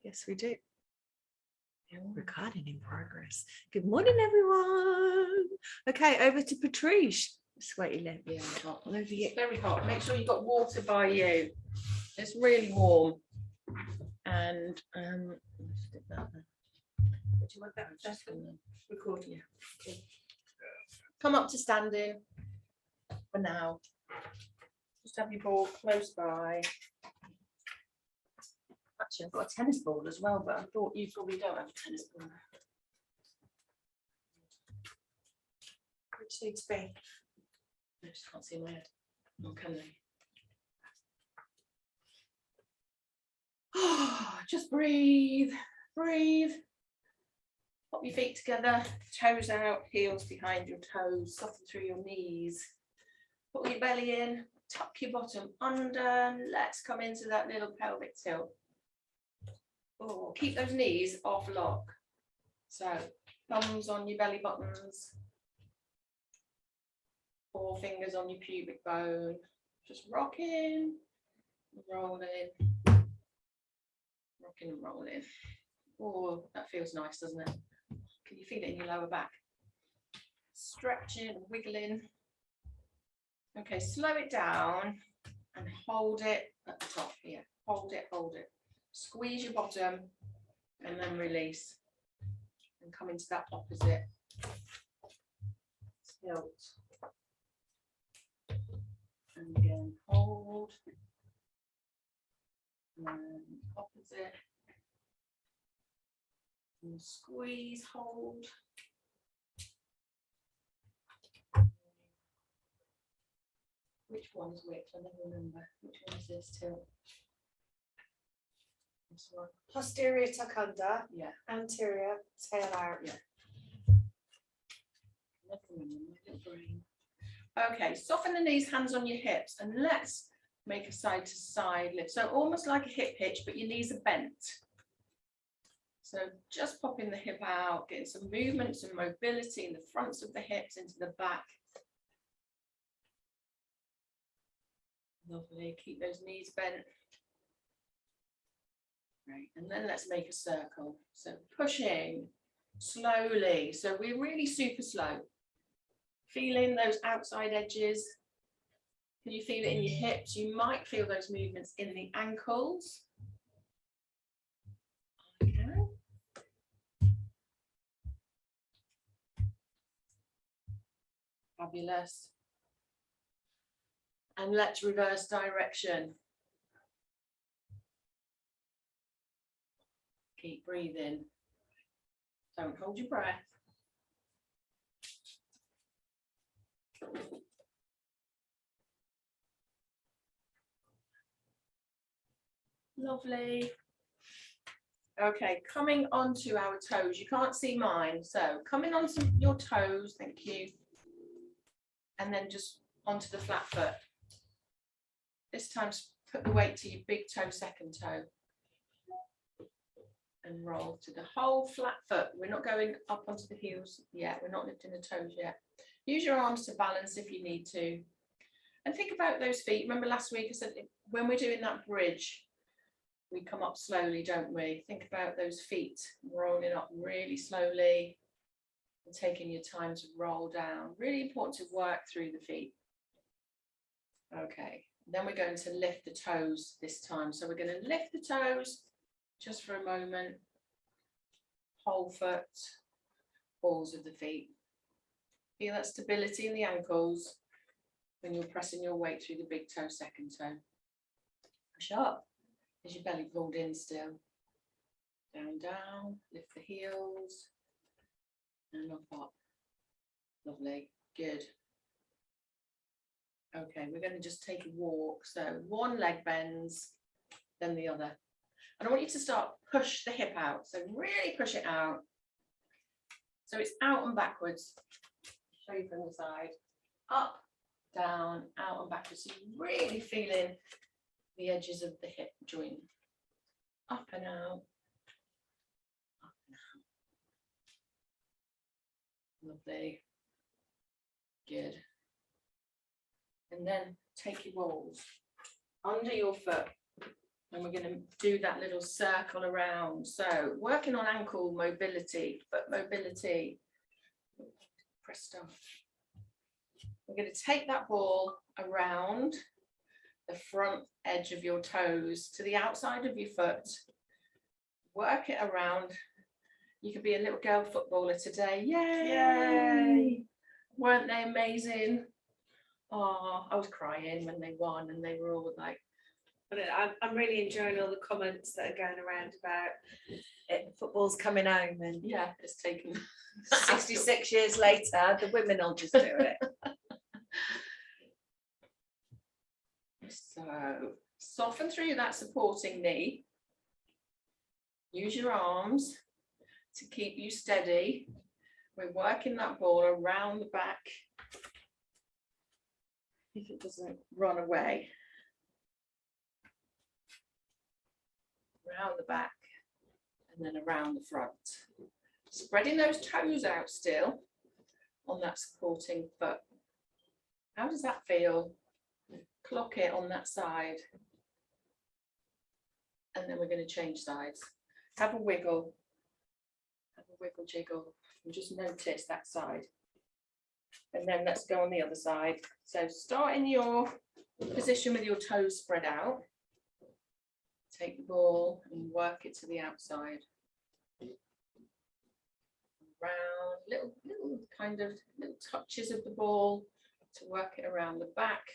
Yes, we do. Recording in progress. Good morning, everyone. Okay, over to Patrice. Sweaty lip. Yeah, hot. Over here. It's very hot. Make sure you've got water by you. It's really warm. And let's stick that there. Do you want that? Just gonna Recording. Yeah. Okay. Come up to standing for now. Just have your ball close by. Actually, I've got a tennis ball as well, but I thought you probably don't have a tennis ball. Which needs to be. I just can't see my head. Or can they? Just breathe, breathe. Pop your feet together, toes out, heels behind your toes, soften through your knees. Put your belly in, tuck your bottom under. Let's come into that little pelvic tilt. Oh, keep those knees off lock. So thumbs on your belly buttons. 4 fingers on your pubic bone. Just rocking, rolling, rocking and rolling. Oh, that feels nice, doesn't it? Can you feel it in your lower back? Stretching, wiggling. Okay, slow it down and hold it at the top here. Hold it, hold it. Squeeze your bottom and then release. And come into that opposite tilt. And again, hold. And opposite. And squeeze, hold. Which one's which? I never remember. Which one is this tilt? This one. Posterior tuck under. Yeah. Anterior tail out. Yeah. Never remember my little brain. Okay, soften the knees, hands on your hips, and let's make a side to side lift. So almost like a hip hitch, but your knees are bent. So just popping the hip out, getting some movement, some mobility in the fronts of the hips into the back. Lovely, keep those knees bent. Right, and then let's make a circle. So pushing slowly. So we're really super slow. Feeling those outside edges. Can you feel it in your hips? You might feel those movements in the ankles. Okay. Fabulous. And let's reverse direction. Keep breathing. Don't hold your breath. Lovely. Okay, coming onto our toes. You can't see mine. So coming onto your toes, thank you. And then just onto the flat foot. This time put the weight to your big toe, second toe. And roll to the whole flat foot. We're not going up onto the heels yet. We're not lifting the toes yet. Use your arms to balance if you need to. And think about those feet. Remember last week I said when we're doing that bridge, we come up slowly, don't we? Think about those feet rolling up really slowly and taking your time to roll down. Really important to work through the feet. Okay, then we're going to lift the toes this time. So we're going to lift the toes just for a moment. Whole foot, balls of the feet. Feel that stability in the ankles when you're pressing your weight through the big toe, second toe. Push up. Is your belly pulled in still? Down, down, lift the heels, and up. Lovely, good. Okay, we're going to just take a walk. So one leg bends, then the other. And I want you to start push the hip out. So really push it out. So it's out and backwards. Show you from the side. Up, down, out and backwards. So you're really feeling the edges of the hip joint. Up and out. Up and out. Lovely. Good. And then take your balls under your foot And we're going to do that little circle around. So working on ankle mobility, foot mobility. Press start. We're going to take that ball around the front edge of your toes to the outside of your foot. Work it around. You could be a little girl footballer today. Yay! Yay! Weren't they amazing? Oh, I was crying when they won and they were all like, I'm really enjoying all the comments that are going around about it. Football's coming home, and yeah, it's taken 66 years later, the women will just do it. So soften through that supporting knee. Use your arms to keep you steady. We're working that ball around the back. If it doesn't run away. Around the back and then around the front. Spreading those toes out still on that supporting foot. How does that feel? Clock it on that side. And then we're going to change sides. Have a wiggle. Have a wiggle jiggle. And just notice that side. And then let's go on the other side. So start in your position with your toes spread out. Take the ball and work it to the outside. Around, little kind of little touches of the ball to work it around the back.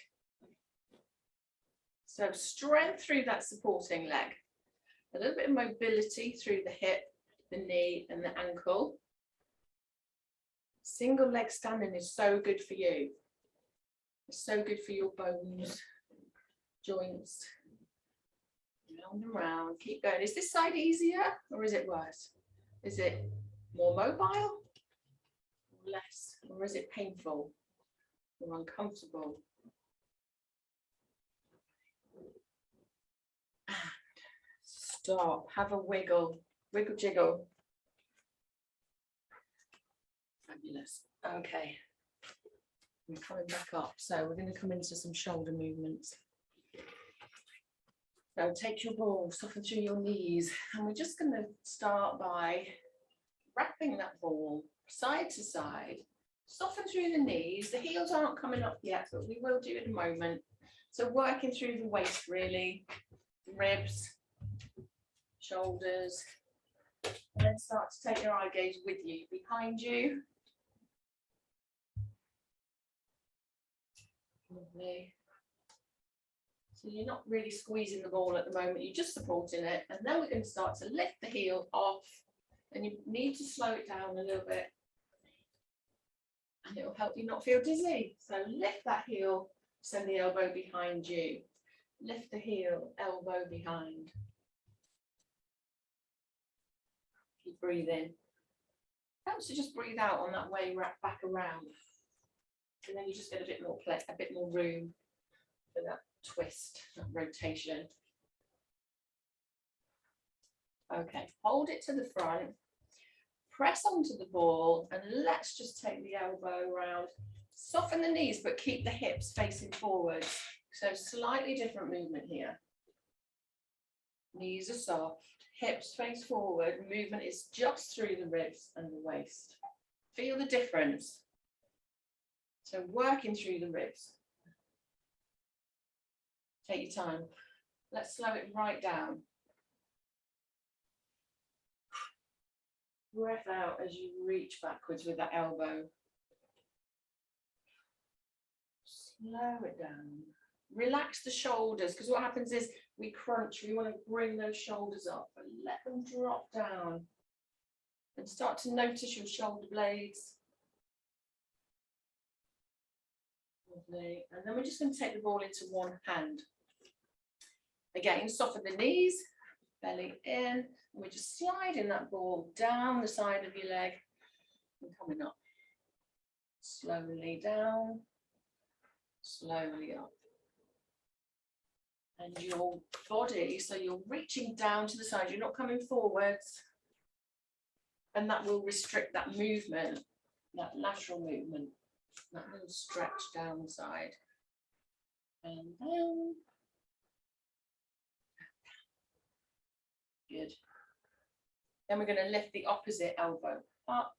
So strength through that supporting leg. A little bit of mobility through the hip, the knee and the ankle. Single leg standing is so good for you. It's so good for your bones, joints. Round and round, keep going. Is this side easier or is it worse? Is it more mobile or less? Or is it painful or uncomfortable? And stop, have a wiggle, wiggle jiggle. Fabulous. Okay, we're coming back up. So we're going to come into some shoulder movements. So take your ball, soften through your knees, and we're just going to start by wrapping that ball side to side. Soften through the knees. The heels aren't coming up yet, but we will do in a moment. So working through the waist really, ribs, shoulders, and then start to take your eye gaze with you, behind you. Lovely. So you're not really squeezing the ball at the moment, you're just supporting it. And then we're going to start to lift the heel off, and you need to slow it down a little bit. And it will help you not feel dizzy. So lift that heel, send the elbow behind you. Lift the heel, elbow behind. Keep breathing. Helps to just breathe out on that way back around. And then you just get a bit more play, a bit more room for that twist, that rotation. Okay, hold it to the front, press onto the ball, and let's just take the elbow around. Soften the knees, but keep the hips facing forward. So slightly different movement here. Knees are soft, hips face forward, movement is just through the ribs and the waist. Feel the difference. So working through the ribs. Take your time. Let's slow it right down. Breath out as you reach backwards with that elbow. Slow it down. Relax the shoulders, because what happens is we crunch. We want to bring those shoulders up and let them drop down. And start to notice your shoulder blades. Lovely. And then we're just going to take the ball into one hand. Again, soften the knees, belly in, and we're just sliding that ball down the side of your leg and coming up. Slowly down, slowly up. And your body, so you're reaching down to the side, you're not coming forwards. And that will restrict that movement, that lateral movement, that little stretch down the side. And down. Good. Then we're going to lift the opposite elbow up.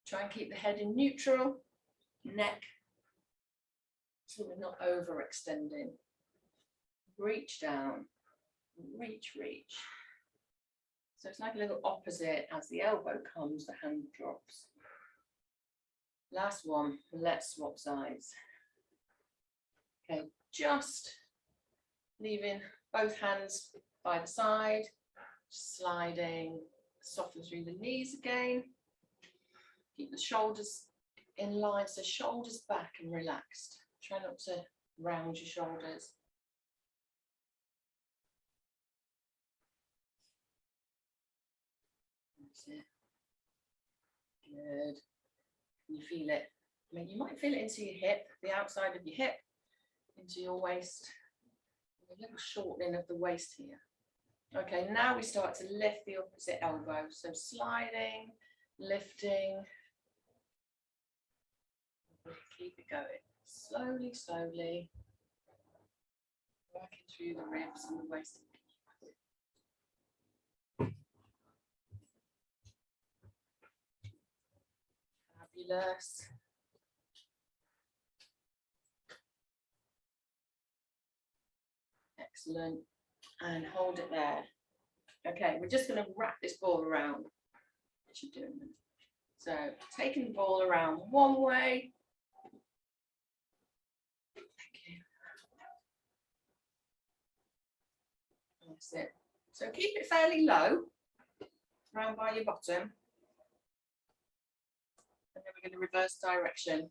Try and keep the head in neutral, neck, so we're not overextending. Reach down, reach, reach. So it's like a little opposite. As the elbow comes, the hand drops. Last one, let's swap sides. Okay, just leaving both hands by the side, sliding, soften through the knees again. Keep the shoulders in line, so shoulders back and relaxed. Try not to round your shoulders. That's it. Good. Can you feel it? I mean, you might feel it into your hip, the outside of your hip, into your waist. A little shortening of the waist here. Okay, now we start to lift the opposite elbow. So sliding, lifting. Keep it going. Slowly, slowly. Working through the ribs and the waist. Fabulous. Excellent. And hold it there. Okay, we're just going to wrap this ball around. What you're doing. So taking the ball around one way. That's it. So keep it fairly low, round by your bottom. And then we're going to reverse direction. And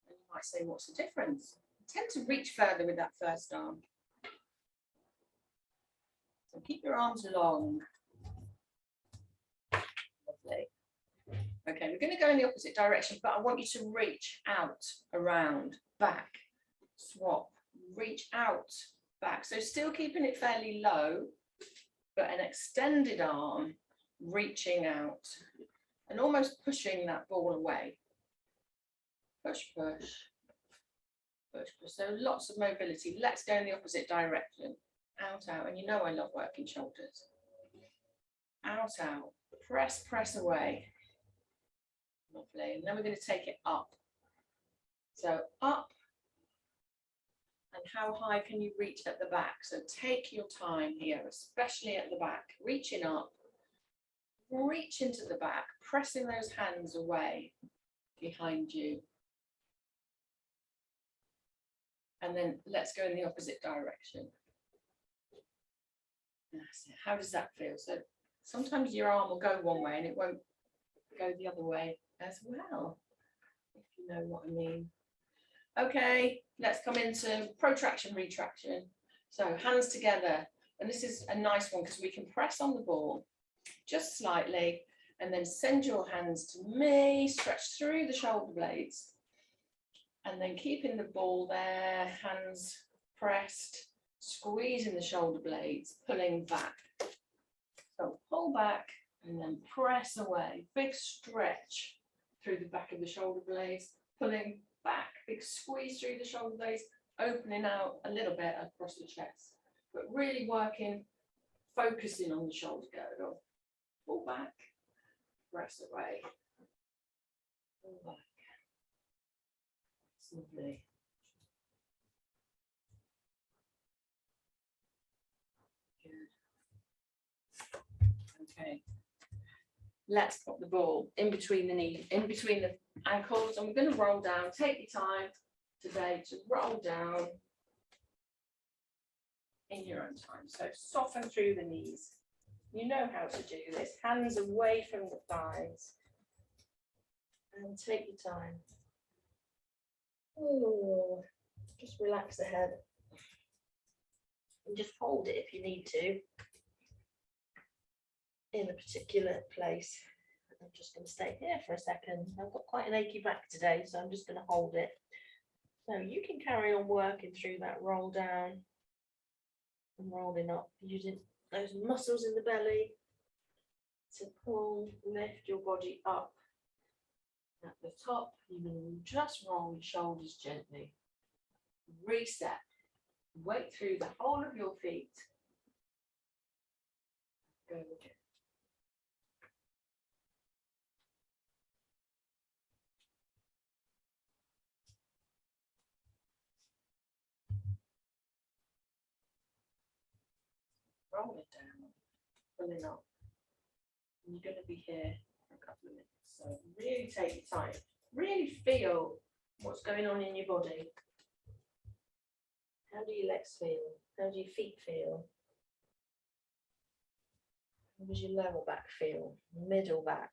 you might say, what's the difference? I tend to reach further with that first arm. So keep your arms long. Lovely. Okay, we're going to go in the opposite direction, but I want you to reach out, around, back, swap, reach out, back. So still keeping it fairly low, but an extended arm reaching out and almost pushing that ball away. Push, push, push, push. So lots of mobility. Let's go in the opposite direction. Out, out. And you know I love working shoulders. Out, out. Press, press away. Lovely. And then we're going to take it up. So up. And how high can you reach at the back? So take your time here, especially at the back. Reaching up. Reach into the back. Pressing those hands away behind you. And then let's go in the opposite direction. That's it. How does that feel? So sometimes your arm will go one way and it won't go the other way as well, if you know what I mean. Okay, let's come into protraction, retraction. So hands together. And this is a nice one because we can press on the ball just slightly and then send your hands to me, stretch through the shoulder blades. And then keeping the ball there, hands pressed, squeezing the shoulder blades, pulling back. So pull back and then press away. Big stretch through the back of the shoulder blades, pulling back, big squeeze through the shoulder blades, opening out a little bit across the chest. But really working, focusing on the shoulder girdle. Pull back, press away. Pull back. Lovely. Good. Okay. Let's put the ball in between the knees, in between the ankles, and we're going to roll down. Take your time today to roll down in your own time. So soften through the knees. You know how to do this. Hands away from the thighs. And take your time. Oh, just relax the head and just hold it if you need to in a particular place. I'm just going to stay here for a second. I've got quite an achy back today, so I'm just going to hold it. So you can carry on working through that roll down and rolling up, using those muscles in the belly to pull, lift your body up. At the top, you can just roll your shoulders gently. Reset. Weight through the whole of your feet. Go again. Roll it down, pull it up. And you're going to be here for a couple of minutes. So really take your time. Really feel what's going on in your body. How do your legs feel? How do your feet feel? How does your lower back feel? Middle back,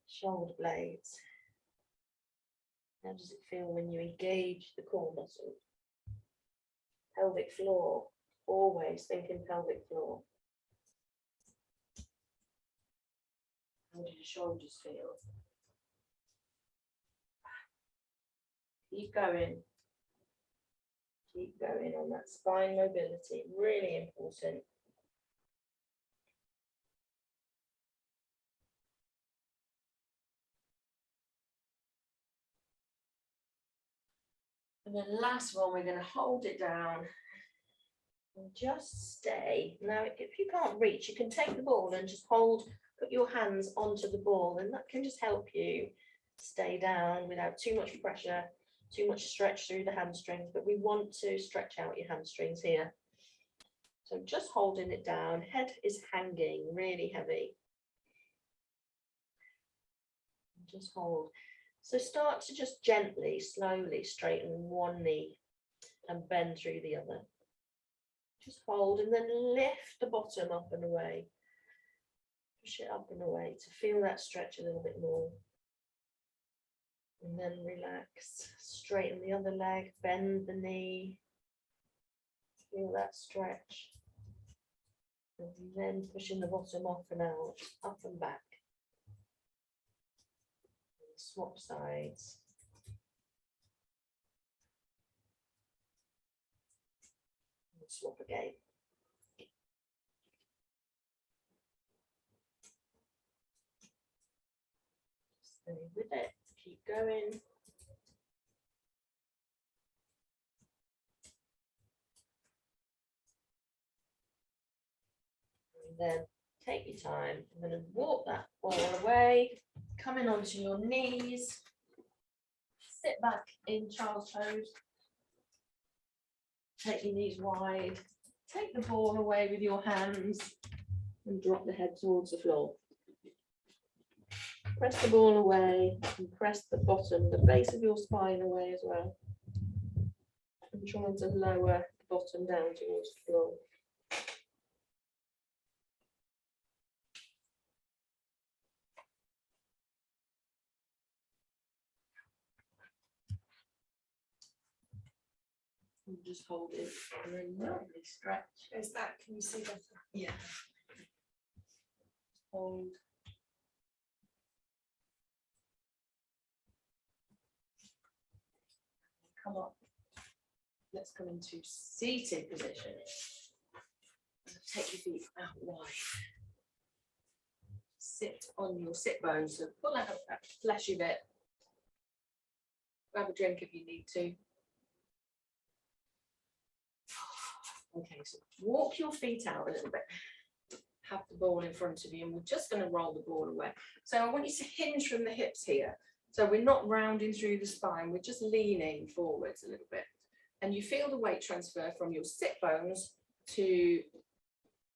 shoulder blades. How does it feel when you engage the core muscle? Pelvic floor, always thinking pelvic floor. How do your shoulders feel? Keep going. Keep going on that spine mobility, really important. And then last one, we're going to hold it down and just stay. Now, if you can't reach, you can take the ball and just hold, put your hands onto the ball, and that can just help you stay down without too much pressure, too much stretch through the hamstrings, but we want to stretch out your hamstrings here. So just holding it down, head is hanging, really heavy. Just hold. So start to just gently, slowly straighten one knee and bend through the other. Just hold and then lift the bottom up and away. Push it up and away to feel that stretch a little bit more. And then relax, straighten the other leg, bend the knee. Feel that stretch. And then pushing the bottom off and out, up and back. Swap sides. And swap again. Stay with it, keep going. And then take your time. I'm going to walk that ball away, coming onto your knees. Sit back in child's pose. Take your knees wide. Take the ball away with your hands and drop the head towards the floor. Press the ball away and press the bottom, the base of your spine away as well. And trying to lower the bottom down towards the floor. And just hold it and then lovely stretch. Is that, can you see better? Yeah. Hold. Come up. Let's come into seated position. Take your feet out wide. Sit on your sit bones. So pull out that fleshy bit. Grab a drink if you need to. Okay, so walk your feet out a little bit. Have the ball in front of you, and we're just going to roll the ball away. So I want you to hinge from the hips here. So we're not rounding through the spine, we're just leaning forwards a little bit. And you feel the weight transfer from your sit bones to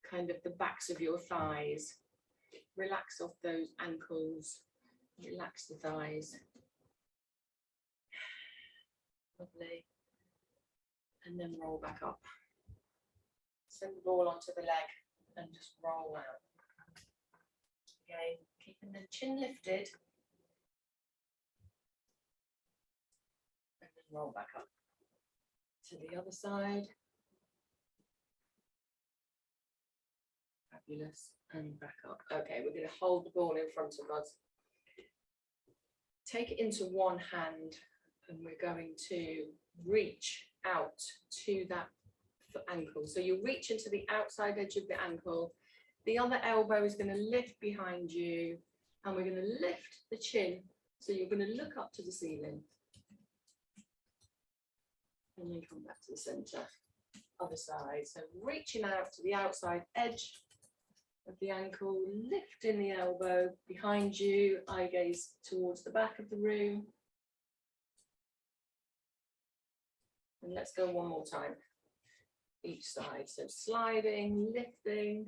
kind of the backs of your thighs. Relax off those ankles, relax the thighs. Lovely. And then roll back up. Send the ball onto the leg and just roll out. Again, keeping the chin lifted. And then roll back up. To the other side. Fabulous. And back up. Okay, we're going to hold the ball in front of us. Take it into one hand and we're going to reach out to that ankle. So you'll reach into the outside edge of the ankle. The other elbow is going to lift behind you and we're going to lift the chin. So you're going to look up to the ceiling. And then come back to the center. other side. So reaching out to the outside edge of the ankle, lifting the elbow behind you, eye gaze towards the back of the room. And let's go one more time, each side. So sliding, lifting,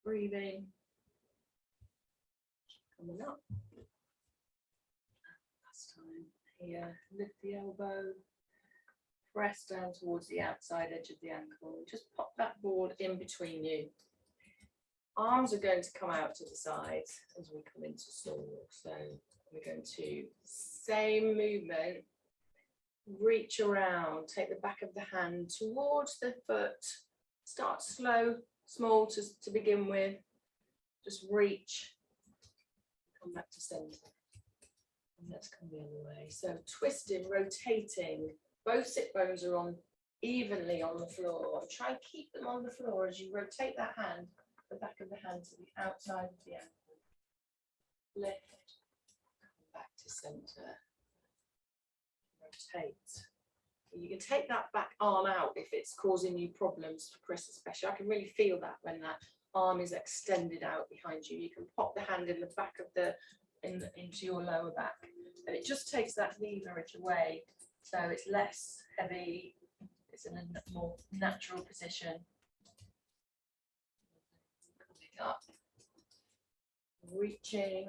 breathing, coming up. Last time, here, lift the elbow, press down towards the outside edge of the ankle. Just pop that board in between you. Arms are going to come out to the sides as we come into stalk. So we're going to, same movement, reach around, take the back of the hand towards the foot, start slow, small to begin with, just reach, come back to center, and let's come the other way. So twisting, rotating, both sit bones are on evenly on the floor. Try and keep them on the floor as you rotate that hand, the back of the hand to the outside of the ankle, lift, come back to center. Rotate. You can take that back arm out if it's causing you problems, for Chris especially. I can really feel that when that arm is extended out behind you. You can pop the hand in the back of the into your lower back, and it just takes that leverage away, so it's less heavy. It's in a more natural position. Coming up, reaching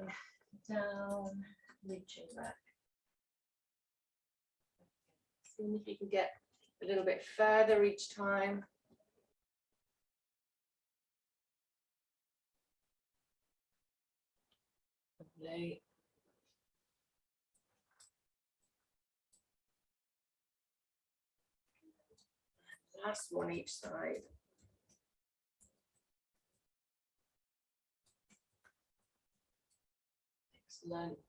down, reaching back. See if you can get a little bit further each time. Lovely. Last one each side. Excellent.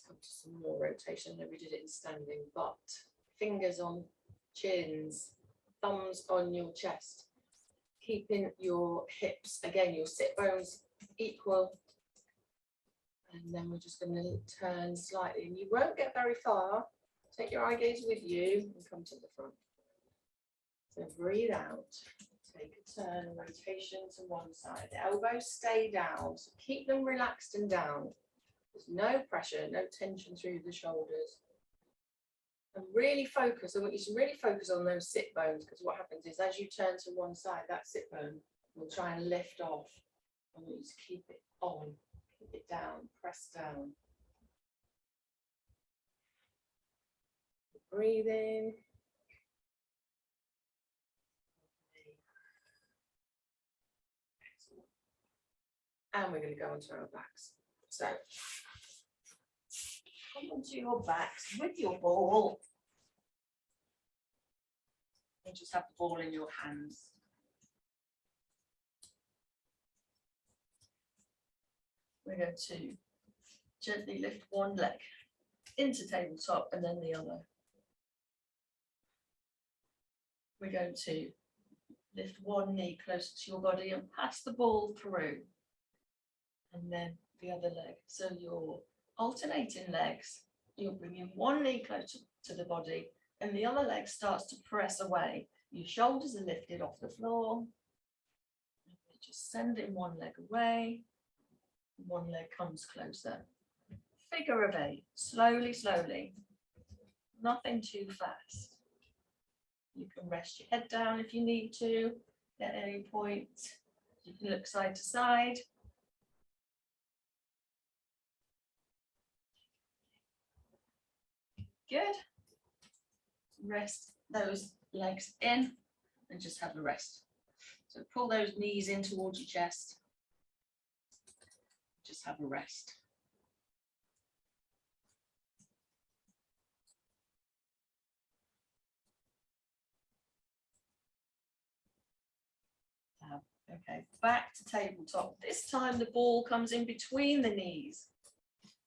Come to some more rotation. I know we did it in standing, but fingers on chins, thumbs on your chest, keeping your hips, again, your sit bones equal. And then we're just going to turn slightly, and you won't get very far. Take your eye gaze with you and come to the front. So breathe out, take a turn, rotation to one side. The elbows stay down, so keep them relaxed and down. There's no pressure, no tension through the shoulders. And really focus, I want you to really focus on those sit bones, because what happens is as you turn to one side, that sit bone will try and lift off. I want you to keep it on, keep it down, press down. Breathing. And we're going to go onto our backs. So come onto your backs with your ball. And just have the ball in your hands. We're going to gently lift one leg into tabletop and then the other. We're going to lift one knee closer to your body and pass the ball through. And then the other leg. So you're alternating legs. You're bringing one knee closer to the body and the other leg starts to press away. Your shoulders are lifted off the floor. And we're just sending one leg away. One leg comes closer. Figure of 8. Slowly, slowly. Nothing too fast. You can rest your head down if you need to at any point. You can look side to side. Good. Rest those legs in and just have a rest. So pull those knees in towards your chest. Just have a rest. Okay, back to tabletop. This time the ball comes in between the knees.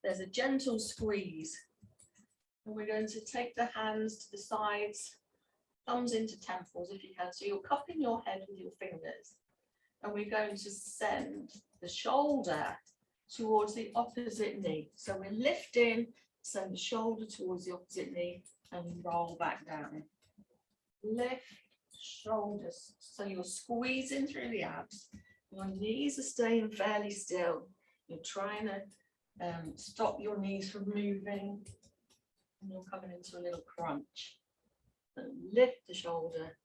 There's a gentle squeeze. And we're going to take the hands to the sides, thumbs into temples if you can. So you're cupping your head with your fingers. And we're going to send the shoulder towards the opposite knee. So we're lifting, send the shoulder towards the opposite knee and roll back down. Lift shoulders. So you're squeezing through the abs. Your knees are staying fairly still. You're trying to stop your knees from moving. And you're coming into a little crunch. And lift the shoulder,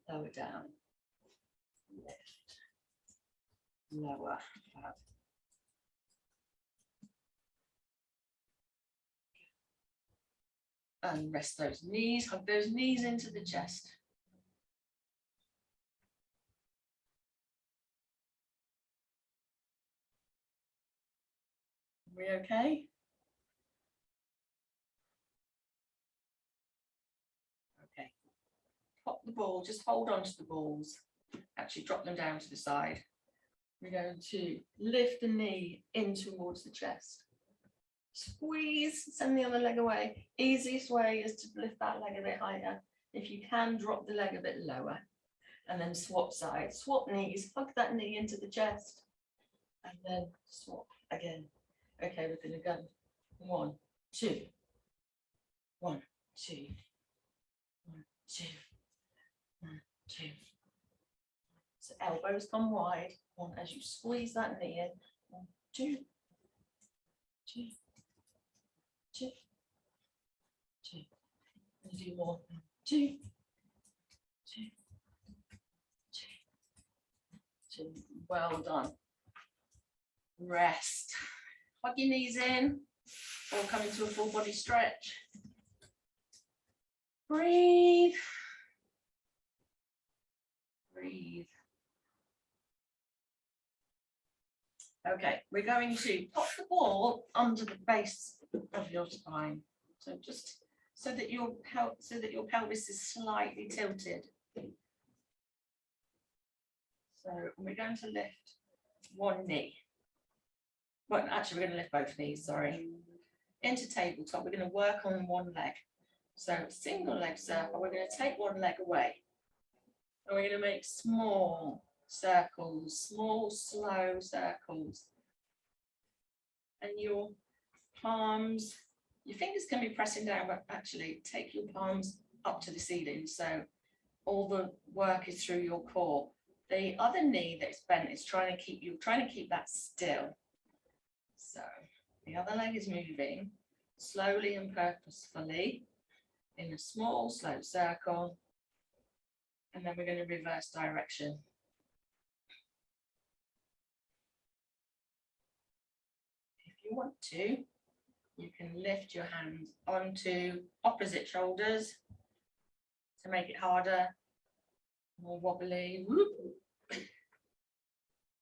lower down. Lift, lower. And rest those knees, hug those knees into the chest. Are we okay? Okay. Pop the ball, just hold on to the balls. Actually drop them down to the side. We're going to lift the knee in towards the chest. Squeeze, send the other leg away. Easiest way is to lift that leg a bit higher. If you can, drop the leg a bit lower. And then swap sides, swap knees, hug that knee into the chest. And then swap again. Okay, we're going to go 1, 2. 1, 2. 1, 2. 1, 2. So elbows come wide. One as you squeeze that knee in. 1, 2. 2. 2. 2. And do 1, 2. 2. 2. 2. Well done. Rest. Hug your knees in or come into a full body stretch. Breathe. Breathe. Okay, we're going to pop the ball under the base of your spine. So just so that your pelvis is slightly tilted. So we're going to lift one knee. Well, actually, we're going to lift both knees, sorry. Into tabletop, we're going to work on one leg. So single leg circle, we're going to take one leg away. And we're going to make small circles, small, slow circles. And your palms, your fingers can be pressing down, but actually take your palms up to the ceiling. So all the work is through your core. The other knee that's bent is trying to keep that still. So the other leg is moving slowly and purposefully in a small, slow circle. And then we're going to reverse direction. If you want to, you can lift your hands onto opposite shoulders to make it harder, more wobbly.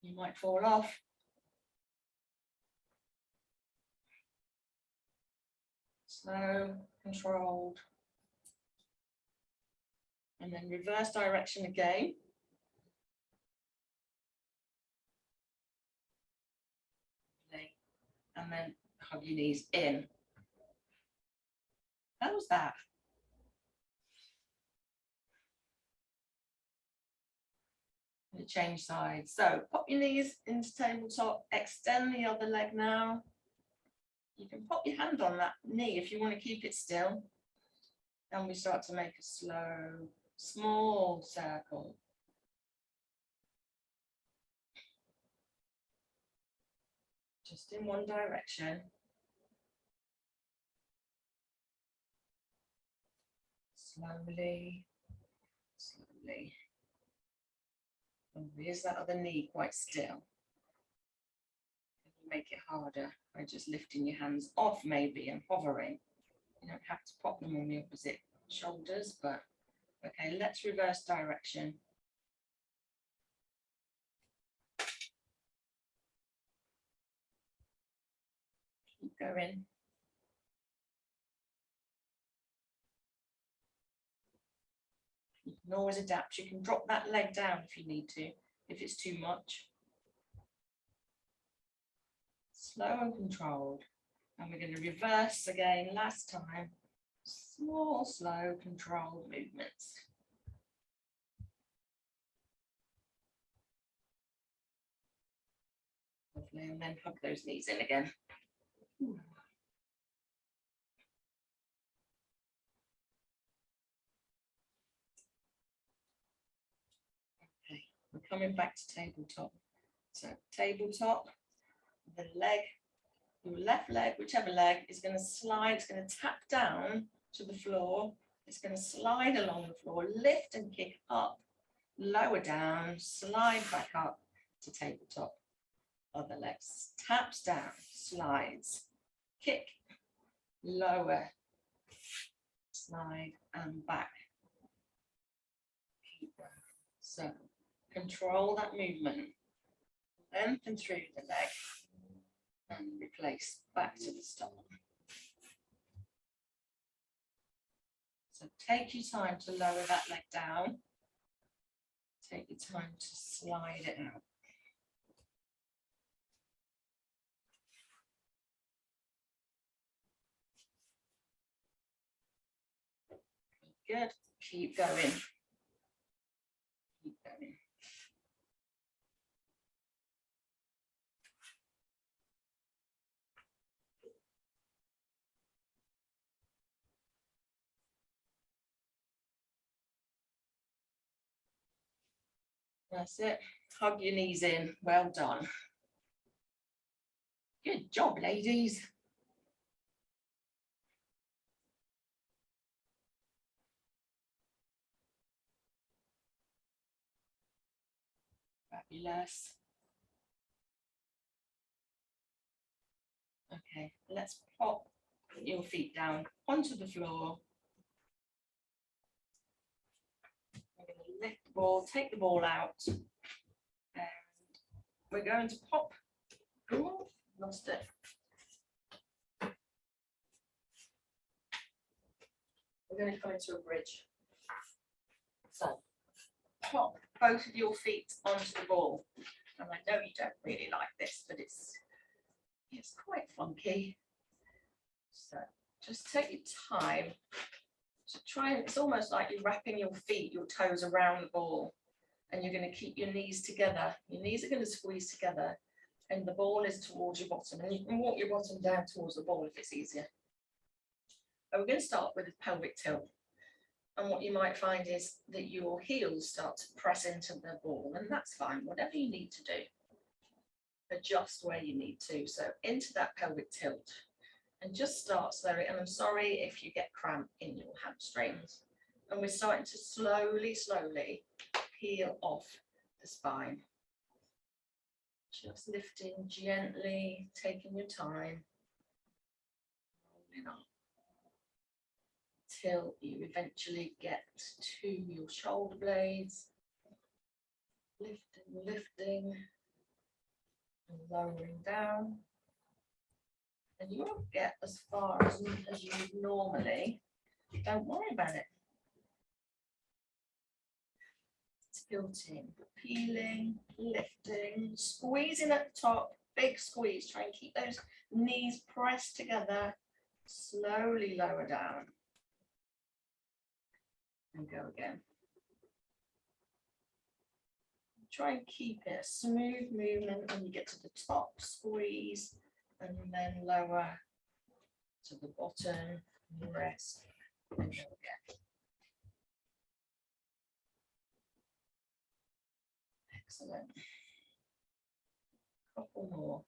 You might fall off. Slow, controlled. And then reverse direction again. And then hug your knees in. How was that? And change sides. So pop your knees into tabletop, extend the other leg now. You can pop your hand on that knee if you want to keep it still. And we start to make a slow, small circle. Just in one direction. Slowly, slowly. And raise that other knee quite still. Make it harder by just lifting your hands off maybe and hovering. You don't have to pop them on the opposite shoulders, but okay, let's reverse direction. Keep going. You can always adapt. You can drop that leg down if you need to, if it's too much. Slow and controlled. And we're going to reverse again, last time. Small, slow, controlled movements. Lovely, and then hug those knees in again. Okay, we're coming back to tabletop. So tabletop, the leg, your left leg, whichever leg, is going to slide, it's going to tap down to the floor. It's going to slide along the floor, lift and kick up, lower down, slide back up to tabletop. Other legs, taps down, slides, kick, lower, slide and back. Keep going. So control that movement. Lengthen through the leg and replace back to the start. So take your time to lower that leg down. Take your time to slide it out. Good. Keep going. Keep going. That's it. Hug your knees in. Well done. Good job, ladies. Fabulous. Okay, let's pop your feet down onto the floor. We're going to lift the ball, take the ball out, and we're going to pop. Ooh, lost it. We're going to come into a bridge. So pop both of your feet onto the ball. And I know you don't really like this, but it's quite funky. So just take your time to try, and it's almost like you're wrapping your feet, your toes around the ball, and you're going to keep your knees together. Your knees are going to squeeze together and the ball is towards your bottom, and you can walk your bottom down towards the ball if it's easier. But we're going to start with a pelvic tilt. And what you might find is that your heels start to press into the ball, and that's fine, whatever you need to do. Adjust where you need to. So into that pelvic tilt, and just start slowly. And I'm sorry if you get cramp in your hamstrings. And we're starting to slowly, slowly peel off the spine. Just lifting gently, taking your time, rolling up, till you eventually get to your shoulder blades. Lifting, lifting, and lowering down. And you won't get as far as you would normally. Don't worry about it. Tilting, peeling, lifting, squeezing at the top, big squeeze. Try and keep those knees pressed together. Slowly lower down. And go again. Try and keep it a smooth movement when you get to the top, squeeze, and then lower to the bottom, rest, and go again. Excellent. Couple more.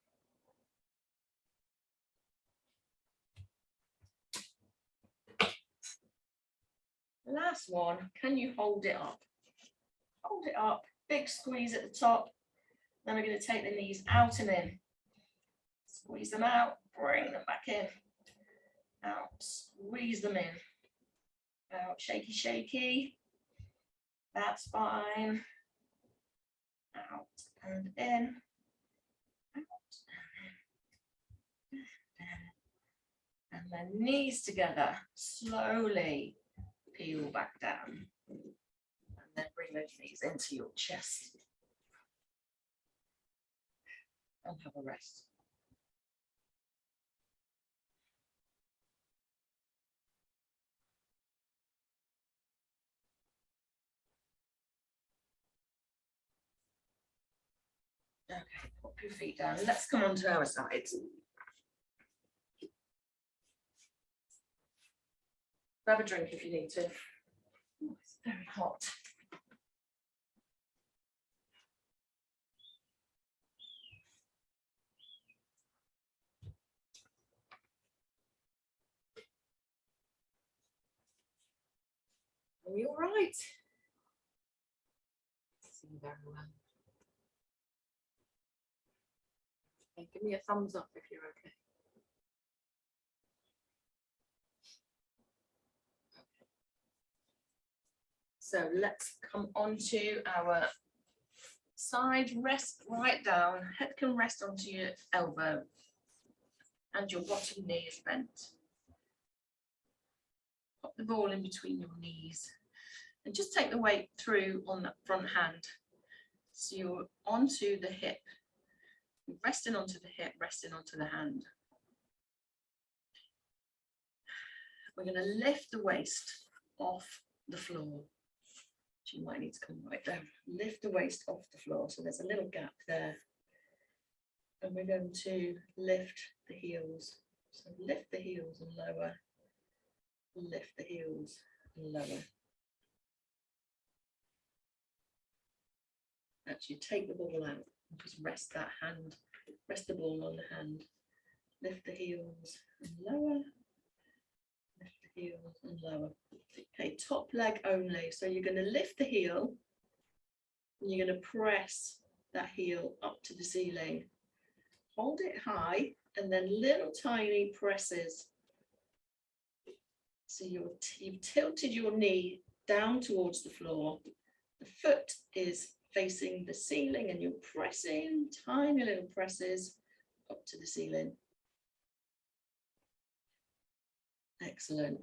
Last one, can you hold it up? Hold it up, big squeeze at the top. Then we're going to take the knees out and in. Squeeze them out, bring them back in. Out, squeeze them in. Out, shaky, shaky. That's fine. Out and in. Out and then knees together. Slowly peel back down. And then bring those knees into your chest. And have a rest. Okay, pop your feet down. Let's come on to our sides. Grab a drink if you need to. Oh, it's very hot. Are we all right? See you very well. Okay, give me a thumbs up if you're okay. So let's come on to our side, rest right down, head can rest onto your elbow and your bottom knee is bent. Pop the ball in between your knees and just take the weight through on that front hand. So you're onto the hip, resting onto the hip, resting onto the hand. We're going to lift the waist off the floor. You might need to come right down. Lift the waist off the floor. So there's a little gap there. And we're going to lift the heels. So lift the heels and lower. Lift the heels and lower. Actually, take the ball out and just rest that hand. Rest the ball on the hand. Lift the heels and lower. Lift the heels and lower. Okay, top leg only. So you're going to lift the heel and you're going to press that heel up to the ceiling. Hold it high and then little tiny presses. So you've tilted your knee down towards the floor. The foot is facing the ceiling and you're pressing tiny little presses up to the ceiling. Excellent.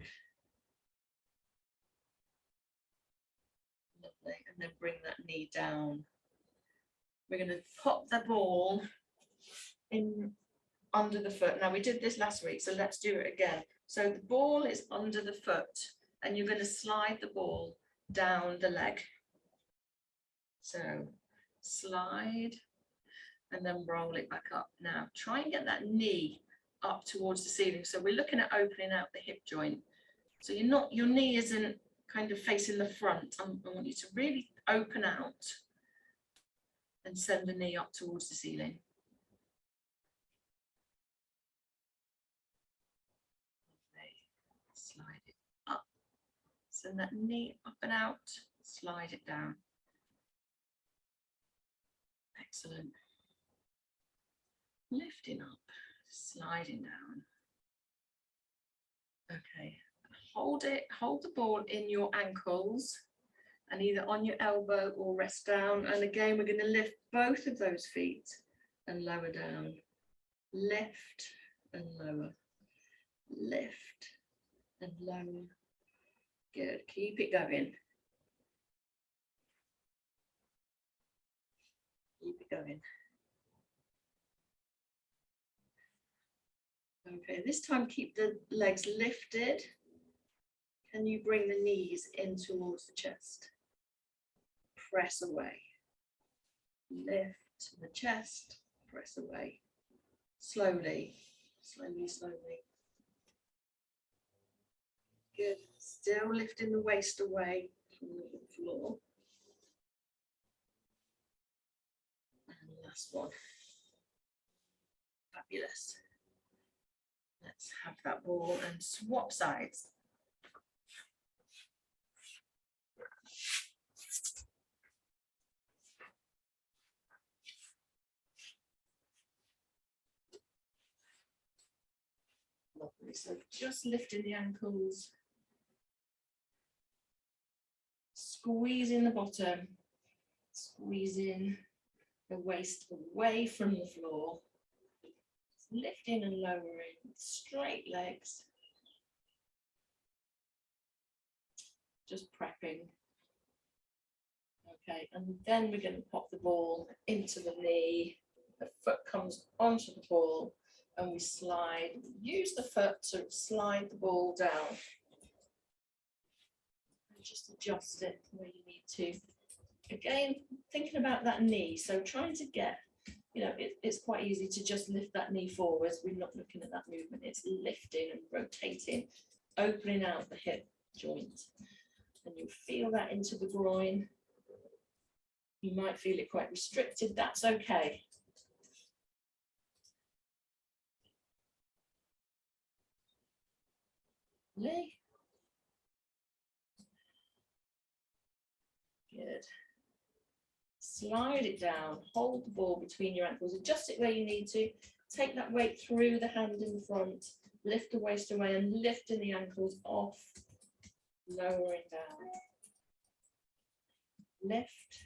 Lovely. And then bring that knee down. We're going to pop the ball in under the foot. Now we did this last week, so let's do it again. So the ball is under the foot and you're going to slide the ball down the leg. So slide and then roll it back up. Now try and get that knee up towards the ceiling. So we're looking at opening out the hip joint. So your knee isn't kind of facing the front. I want you to really open out and send the knee up towards the ceiling. Slide it up. Send that knee up and out. Slide it down. Excellent. Lifting up, sliding down. Okay, hold it, hold the ball in your ankles and either on your elbow or rest down. And again, we're going to lift both of those feet and lower down. Lift and lower. Lift and lower. Good, keep it going. Keep it going. Okay, this time keep the legs lifted. Can you bring the knees in towards the chest? Press away. Lift the chest, press away. Slowly, slowly, slowly. Good. Still lifting the waist away from the floor. And last one. Fabulous. Let's have that ball and swap sides. Lovely. So just lifting the ankles, squeezing the bottom, squeezing the waist away from the floor. Lifting and lowering, straight legs. Just prepping. Okay, and then we're going to pop the ball into the knee. The foot comes onto the ball and we slide. Use the foot to slide the ball down. And just adjust it where you need to. Again, thinking about that knee. So trying to get you know, it's quite easy to just lift that knee forwards. We're not looking at that movement. It's lifting and rotating, opening out the hip joint. And you feel that into the groin. You might feel it quite restricted. That's okay. Leg. Good. Slide it down, hold the ball between your ankles, adjust it where you need to, take that weight through the hand in the front, lift the waist away and lifting the ankles off, lowering down. Lift,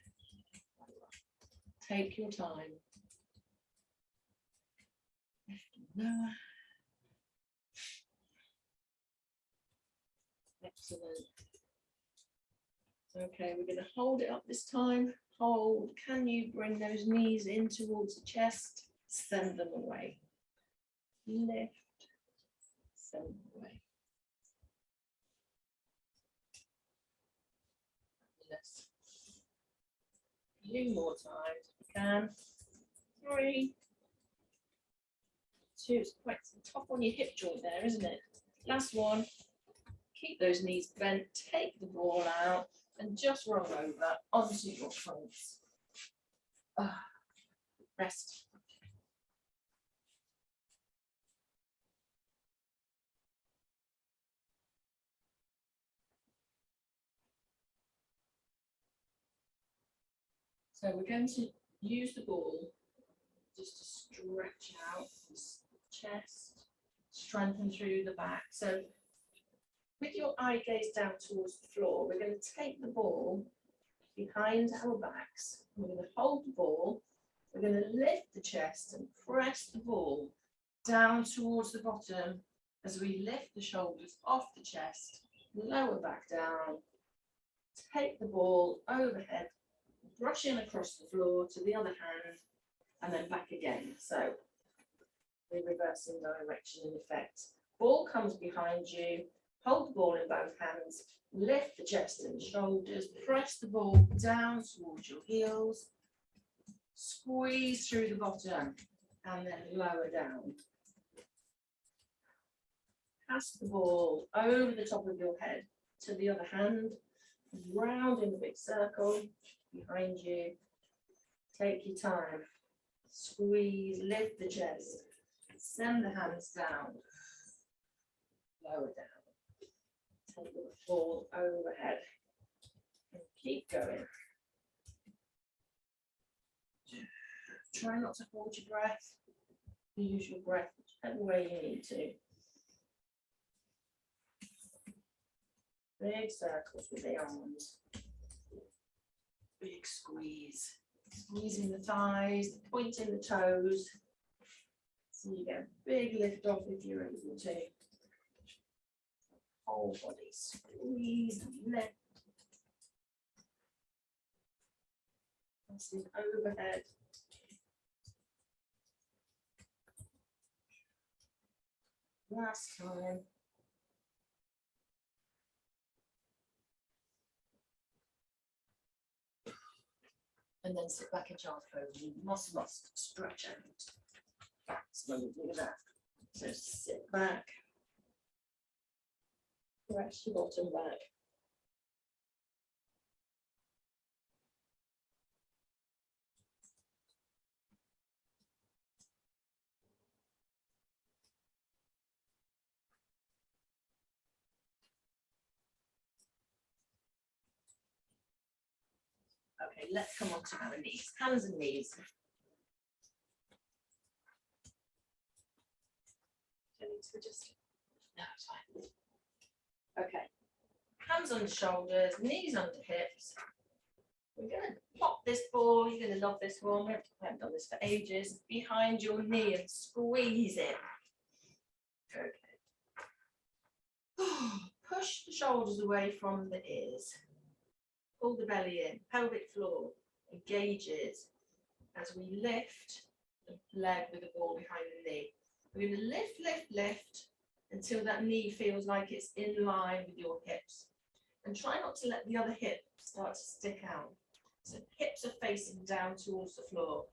take your time. Lift and lower. Excellent. Okay, we're going to hold it up this time. Hold. Can you bring those knees in towards the chest? Send them away. Lift. Send them away. Yes. 2 more times if you can. 3, 2. It's quite tough on your hip joint there, isn't it? Last one. Keep those knees bent. Take the ball out. And just roll over onto your fronts. Rest. So we're going to use the ball just to stretch out the chest, strengthen through the back. So with your eye gaze down towards the floor, we're going to take the ball behind our backs. We're going to hold the ball. We're going to lift the chest and press the ball down towards the bottom as we lift the shoulders off the chest, lower back down, take the ball overhead, brushing across the floor to the other hand, and then back again. So we reverse in direction in effect. Ball comes behind you. Hold the ball in both hands, lift the chest and shoulders, press the ball down towards your heels, squeeze through the bottom, and then lower down. Pass the ball over the top of your head to the other hand, round in the big circle behind you. Take your time, squeeze, lift the chest, send the hands down, lower down. Take the ball overhead and keep going. Try not to hold your breath. Use your breath whichever way you need to. Big circles with the arms. Big squeeze. Squeezing the thighs, pointing the toes. So you get a big lift off if you're able to. Whole body squeeze and lift. Pressing overhead. Last time. And then sit back in child's pose. You must stretch out. So look at that. So sit back. Press your bottom back. Okay, let's come on to our knees. Hands and knees. Do I need to adjust? No, it's fine. Okay. Hands on the shoulders, knees under hips. We're going to pop this ball. You're going to love this one. I haven't done this for ages. Behind your knee and squeeze it. Okay. Push the shoulders away from the ears. Pull the belly in. Pelvic floor engages as we lift the leg with the ball behind the knee. We're going to lift, lift, lift until that knee feels like it's in line with your hips. And try not to let the other hip start to stick out. So hips are facing down towards the floor.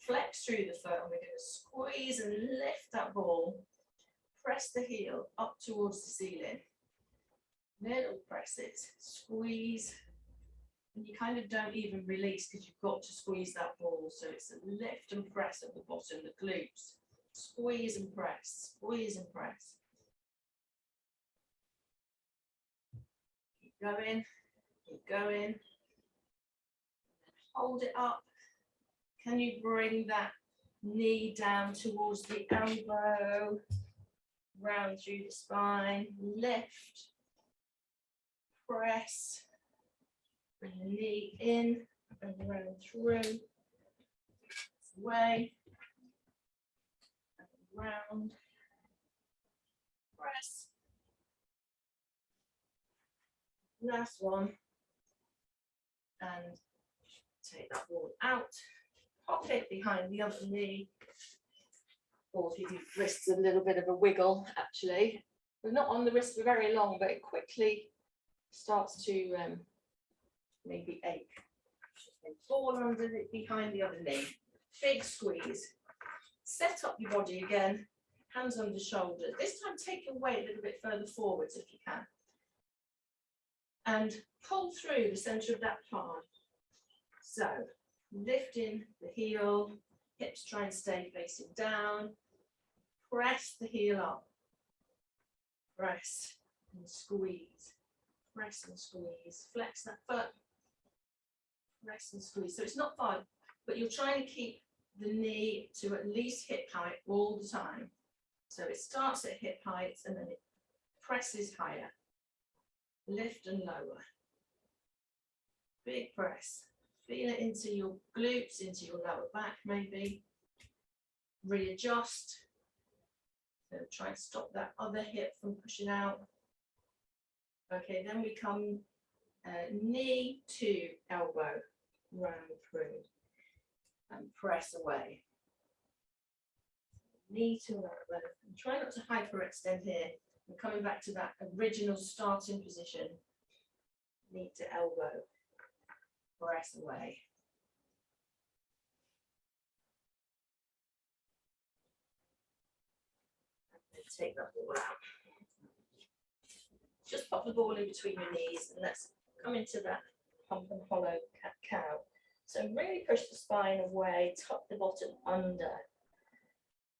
Flex through the foot and we're going to squeeze and lift that ball. Press the heel up towards the ceiling. Little presses, squeeze. And you kind of don't even release because you've got to squeeze that ball. So it's a lift and press at the bottom, the glutes. Squeeze and press, squeeze and press. Keep going, keep going. Hold it up. Can you bring that knee down towards the elbow? Round through the spine, lift, press. Bring the knee in and round through, away, and round, press. Last one, and take that ball out, pop it behind the other knee, or give your wrists a little bit of a wiggle actually. We're not on the wrist for very long, but it quickly starts to maybe ache. Fall under it behind the other knee. Big squeeze. Set up your body again. Hands under shoulders. This time take your weight a little bit further forwards if you can. And pull through the centre of that palm. So lifting the heel, hips try and stay facing down. Press the heel up. Press and squeeze. Press and squeeze. Flex that foot. Press and squeeze. So it's not fun, but you're trying to keep the knee to at least hip height all the time. So it starts at hip height and then it presses higher. Lift and lower. Big press. Feel it into your glutes, into your lower back maybe. Readjust. So try and stop that other hip from pushing out. Okay, then we come knee to elbow, round through, and press away. Knee to elbow. And try not to hyperextend here. We're coming back to that original starting position. Knee to elbow, press away. And then take that ball out. Just pop the ball in between your knees and let's come into that hump and hollow cat-cow. So really push the spine away, tuck the bottom under,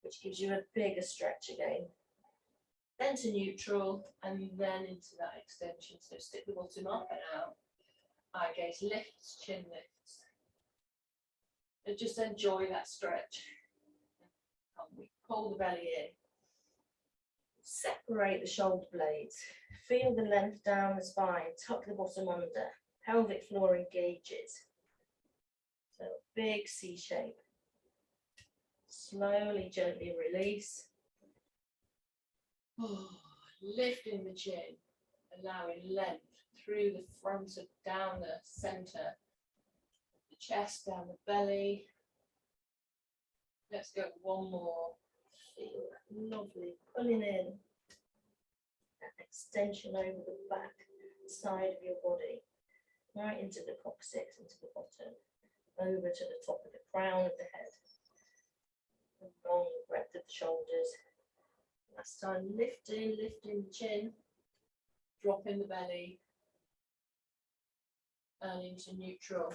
which gives you a bigger stretch again. Then to neutral and then into that extension. So stick the bottom up and out. Eye gaze lifts, chin lifts. And just enjoy that stretch. And we pull the belly in. Separate the shoulder blades. Feel the length down the spine. Tuck the bottom under. Pelvic floor engages. So big C shape. Slowly, gently release. Oh, lifting the chin, allowing length through the front of down the center, the chest, down the belly. Let's go one more. Feel that lovely pulling in, that extension over the back side of your body, right into the coccyx, into the bottom, over to the top of the crown of the head. And long breadth of the shoulders. Last time, lifting the chin, dropping the belly, and into neutral.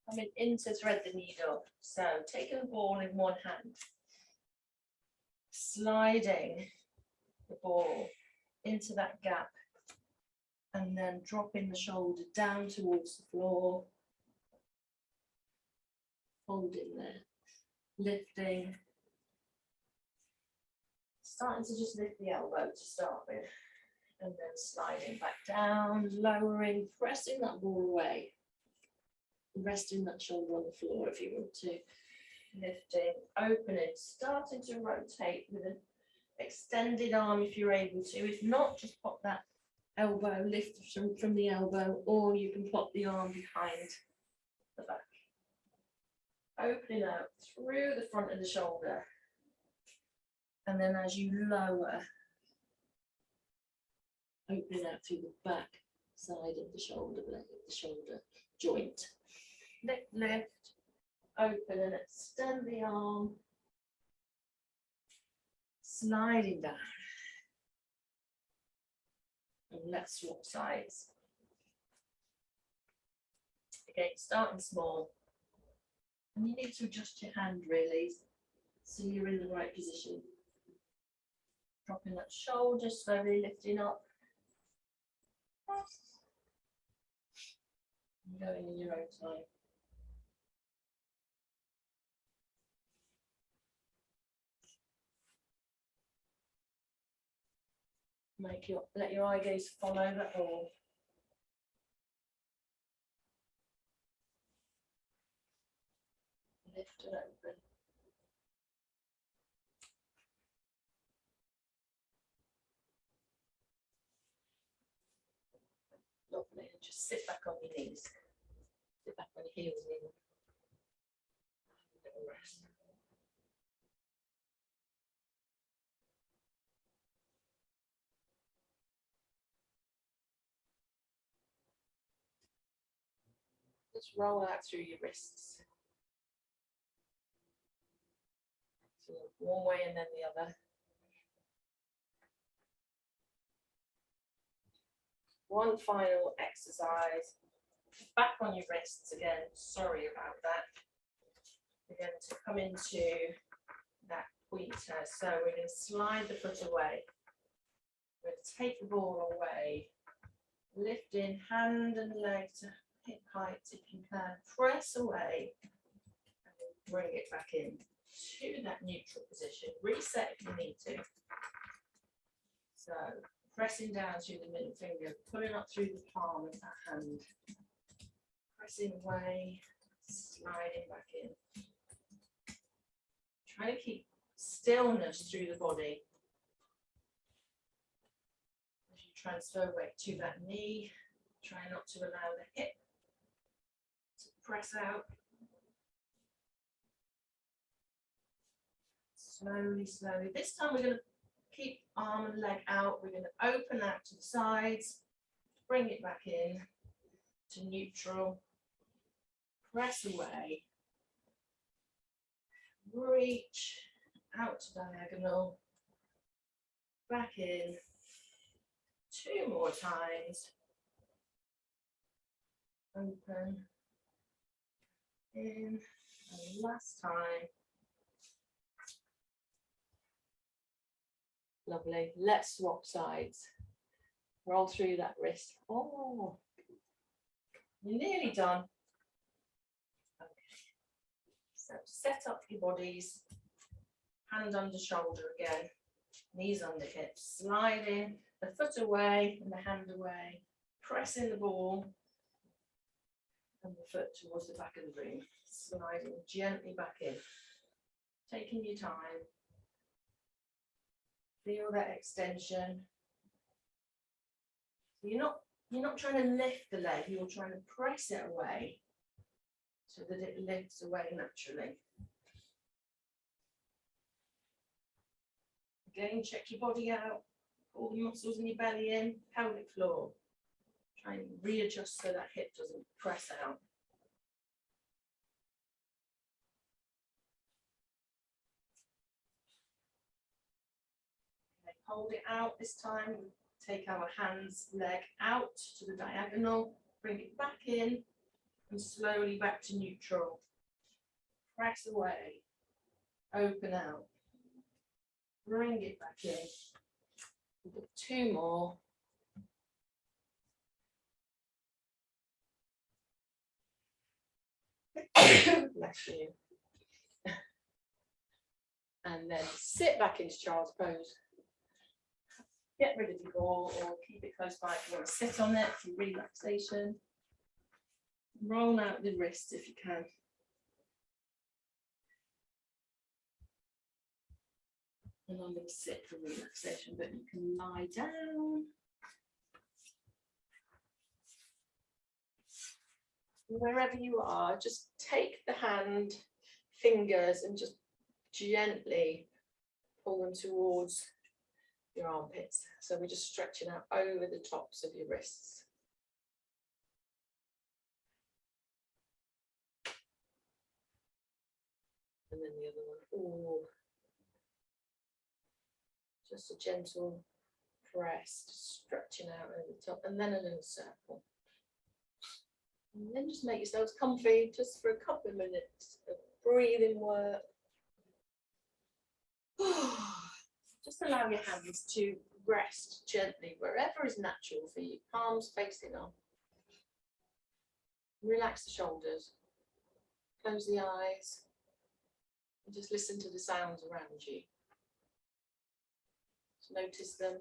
Coming in to thread the needle. So taking the ball in one hand, sliding the ball into that gap, and then dropping the shoulder down towards the floor. Holding there, lifting. Starting to just lift the elbow to start with, and then sliding back down, lowering, pressing that ball away, resting that shoulder on the floor if you want to, lifting, opening, starting to rotate with an extended arm if you're able to. If not, just pop that elbow, lift from the elbow, or you can pop the arm behind the back. Opening out through the front of the shoulder. And then as you lower, opening out through the back side of the shoulder blade, the shoulder joint. Lift, lift, Open and extend the arm. Sliding down. And let's swap sides. Again, starting small. And you need to adjust your hand really, so you're in the right position. Dropping that shoulder, slowly lifting up. And going in your own time. Let your eye gaze follow that ball. Lift it open. Lovely, and just sit back on your knees. Sit back on your heels even. Little rest. Just roll out through your wrists. So one way and then the other. One final exercise. Back on your wrists again. Sorry about that. We're going to come into that pointer. So we're going to slide the foot away. We're going to take the ball away. Lifting hand and leg to hip height if you can. Press away. And bring it back in to that neutral position. Reset if you need to. So pressing down through the middle finger, pulling up through the palm of that hand. Pressing away, sliding back in. Try to keep stillness through the body. As you transfer weight to that knee, try not to allow the hip to press out. Slowly, slowly. This time we're going to keep arm and leg out. We're going to open out to the sides, bring it back in to neutral. Press away. Reach out to diagonal. Back in. 2 more times. Open. In. And last time. Lovely. Let's swap sides. Roll through that wrist. Oh, you're nearly done. Okay. So set up your bodies. Hand under shoulder again. Knees under hips. Sliding the foot away and the hand away. Pressing the ball and the foot towards the back of the room. Sliding gently back in. Taking your time. Feel that extension. You're not trying to lift the leg, you're trying to press it away so that it lifts away naturally. Again, check your body out, pull the muscles in your belly in, pelvic floor. Try and readjust so that hip doesn't press out. Hold it out this time. Take our hands, leg out to the diagonal. Bring it back in and slowly back to neutral. Press away. Open out. Bring it back in. We've got 2 more. Bless you. And then sit back into child's pose. Get rid of your ball or keep it close by if you want to sit on it for relaxation. Roll out the wrists if you can. And I'm going to sit for relaxation, but you can lie down. Wherever you are, just take the hand, fingers, and just gently pull them towards your armpits. So we're just stretching out over the tops of your wrists. And then the other one. Oh, just a gentle press, stretching out over the top, and then a little circle. And then just make yourselves comfy just for a couple of minutes of breathing work. Just allow your hands to rest gently wherever is natural for you, palms facing up. Relax the shoulders, close the eyes, and just listen to the sounds around you. Just notice them.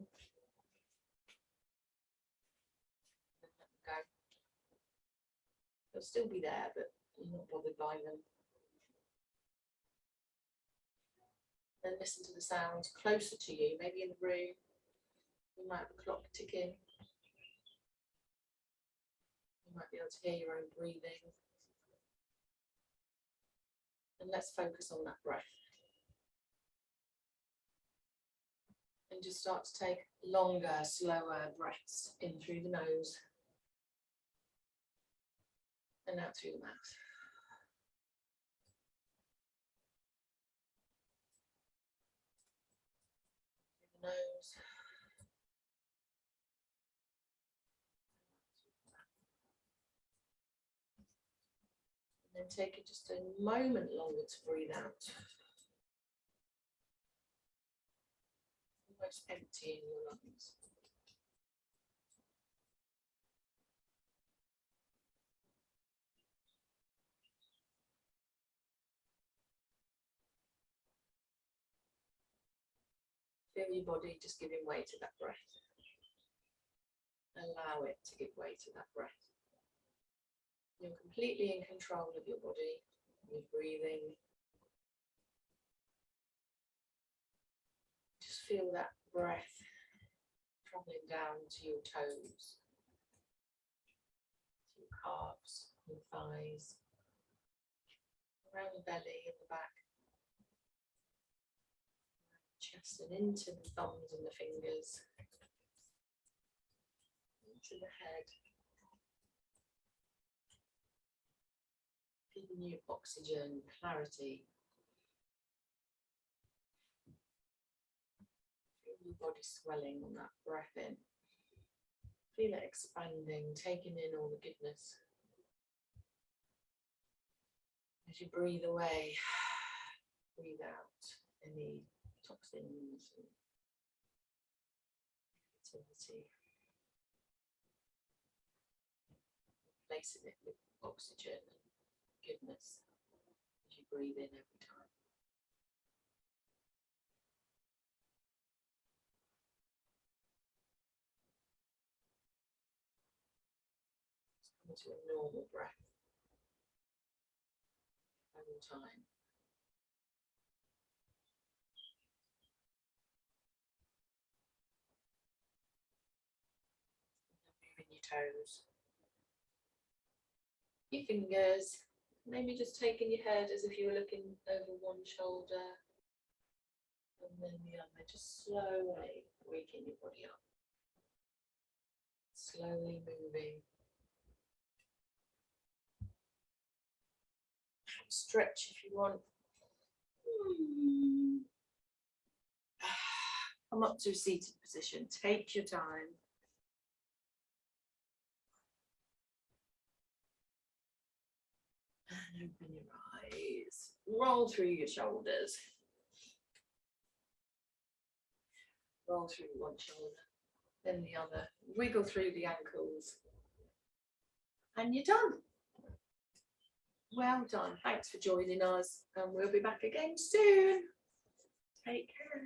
And let them go. They'll still be there, but you're not bothered by them. Then listen to the sounds closer to you, maybe in the room. You might have a clock ticking. You might be able to hear your own breathing. And let's focus on that breath. And just start to take longer, slower breaths in through the nose and out through the mouth. Through the nose. And then take it just a moment longer to breathe out. Almost emptying your lungs. Feel your body just giving way to that breath. Allow it to give way to that breath. You're completely in control of your body, your breathing. Just feel that breath traveling down to your toes, to your calves, your thighs, around the belly and the back, chest and into the thumbs and the fingers, into the head. Giving you oxygen, clarity. Feel your body swelling on that breath in. Feel it expanding, taking in all the goodness. As you breathe away, breathe out any toxins and negativity. Replacing it with oxygen and goodness as you breathe in every time. Just come to a normal breath. One time. Moving your toes, your fingers, maybe just taking your head as if you were looking over one shoulder, and then the other, just slowly waking your body up, slowly moving. Stretch if you want. Come up to a seated position, take your time. And open your eyes, roll through your shoulders. Roll through one shoulder, then the other, wiggle through the ankles. And you're done. Well done. Thanks for joining us, and we'll be back again soon. Take care.